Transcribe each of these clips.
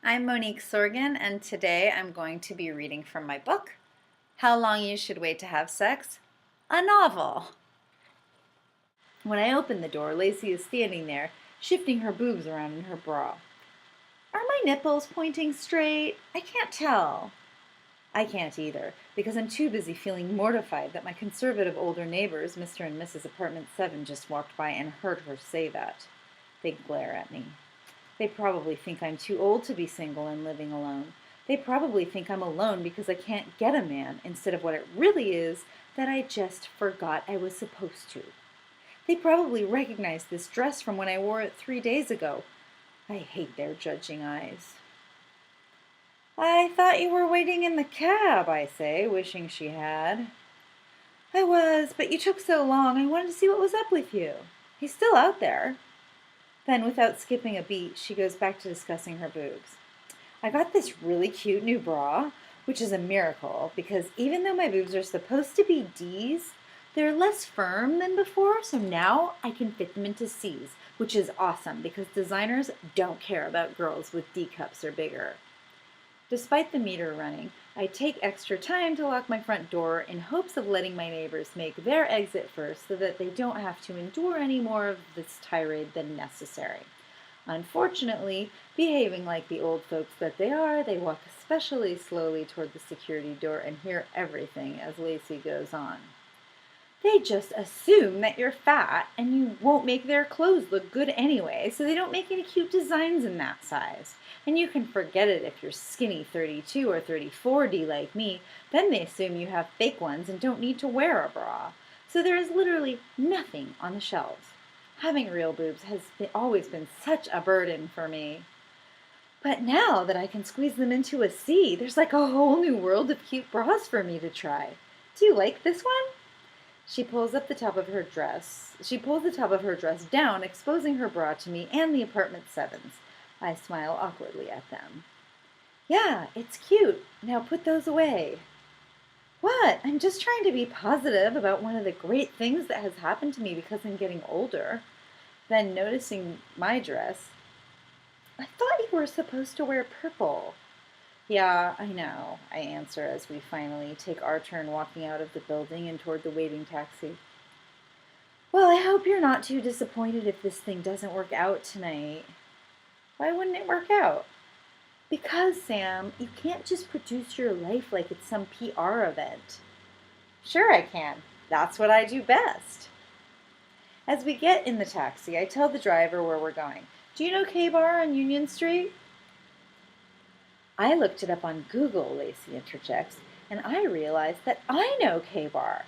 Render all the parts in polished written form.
I'm Monique Sorgen, and today I'm going to be reading from my book, How Long You Should Wait to Have Sex, a novel. When I open the door, Lacey is standing there, shifting her boobs around in her bra. Are my nipples pointing straight? I can't tell. I can't either, because I'm too busy feeling mortified that my conservative older neighbors, Mr. and Mrs. Apartment 7, just walked by and heard her say that. They glare at me. They probably think I'm too old to be single and living alone. They probably think I'm alone because I can't get a man, instead of what it really is, that I just forgot I was supposed to. They probably recognize this dress from when I wore it 3 days ago. I hate their judging eyes. I thought you were waiting in the cab, I say, wishing she had. I was, but you took so long, I wanted to see what was up with you. He's still out there. Then, without skipping a beat, she goes back to discussing her boobs. I got this really cute new bra, which is a miracle, because even though my boobs are supposed to be D's, they're less firm than before, so now I can fit them into C's, which is awesome, because designers don't care about girls with D cups or bigger. Despite the meter running, I take extra time to lock my front door in hopes of letting my neighbors make their exit first so that they don't have to endure any more of this tirade than necessary. Unfortunately, behaving like the old folks that they are, they walk especially slowly toward the security door and hear everything as Lacey goes on. They just assume that you're fat and you won't make their clothes look good anyway, so they don't make any cute designs in that size. And you can forget it if you're skinny 32 or 34D like me, then they assume you have fake ones and don't need to wear a bra. So there is literally nothing on the shelves. Having real boobs has always been such a burden for me. But now that I can squeeze them into a C, there's like a whole new world of cute bras for me to try. Do you like this one? She pulls the top of her dress down, exposing her bra to me and the apartment 7s. I smile awkwardly at them. Yeah, it's cute. Now put those away. What? I'm just trying to be positive about one of the great things that has happened to me because I'm getting older. Then, noticing my dress, I thought you were supposed to wear purple. Yeah, I know, I answer as we finally take our turn walking out of the building and toward the waiting taxi. Well, I hope you're not too disappointed if this thing doesn't work out tonight. Why wouldn't it work out? Because, Sam, you can't just produce your life like it's some PR event. Sure I can. That's what I do best. As we get in the taxi, I tell the driver where we're going. Do you know K-Bar on Union Street? I looked it up on Google, Lacey interjects, and I realized that I know K-Bar.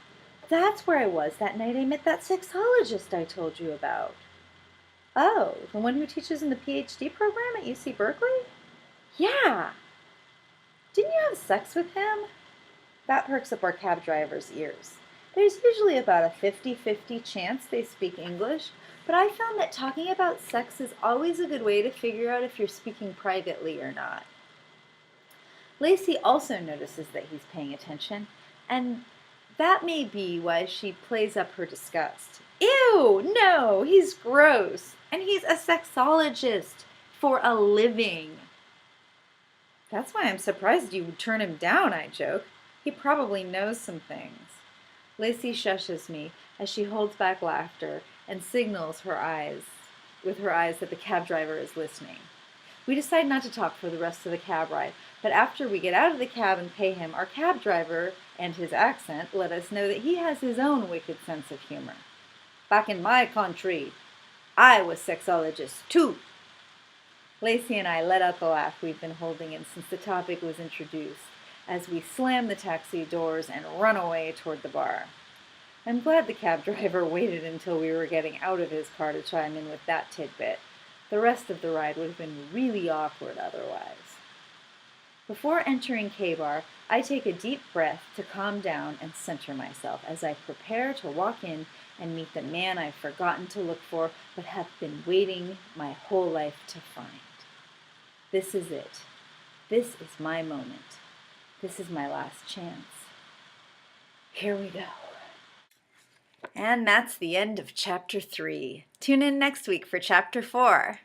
That's where I was that night I met that sexologist I told you about. Oh, the one who teaches in the PhD program at UC Berkeley? Yeah. Didn't you have sex with him? That perks up our cab driver's ears. There's usually about a 50-50 chance they speak English, but I found that talking about sex is always a good way to figure out if you're speaking privately or not. Lacey also notices that he's paying attention, and that may be why she plays up her disgust. Ew, no, he's gross, and he's a sexologist for a living. That's why I'm surprised you would turn him down, I joke. He probably knows some things. Lacey shushes me as she holds back laughter and signals with her eyes that the cab driver is listening. We decide not to talk for the rest of the cab ride, but after we get out of the cab and pay him, our cab driver and his accent let us know that he has his own wicked sense of humor. Back in my country, I was sexologist too. Lacey and I let out the laugh we've been holding in since the topic was introduced, as we slam the taxi doors and run away toward the bar. I'm glad the cab driver waited until we were getting out of his car to chime in with that tidbit. The rest of the ride would have been really awkward otherwise. Before entering K-Bar, I take a deep breath to calm down and center myself as I prepare to walk in and meet the man I've forgotten to look for but have been waiting my whole life to find. This is it. This is my moment. This is my last chance. Here we go. And that's the end of Chapter 3. Tune in next week for Chapter 4.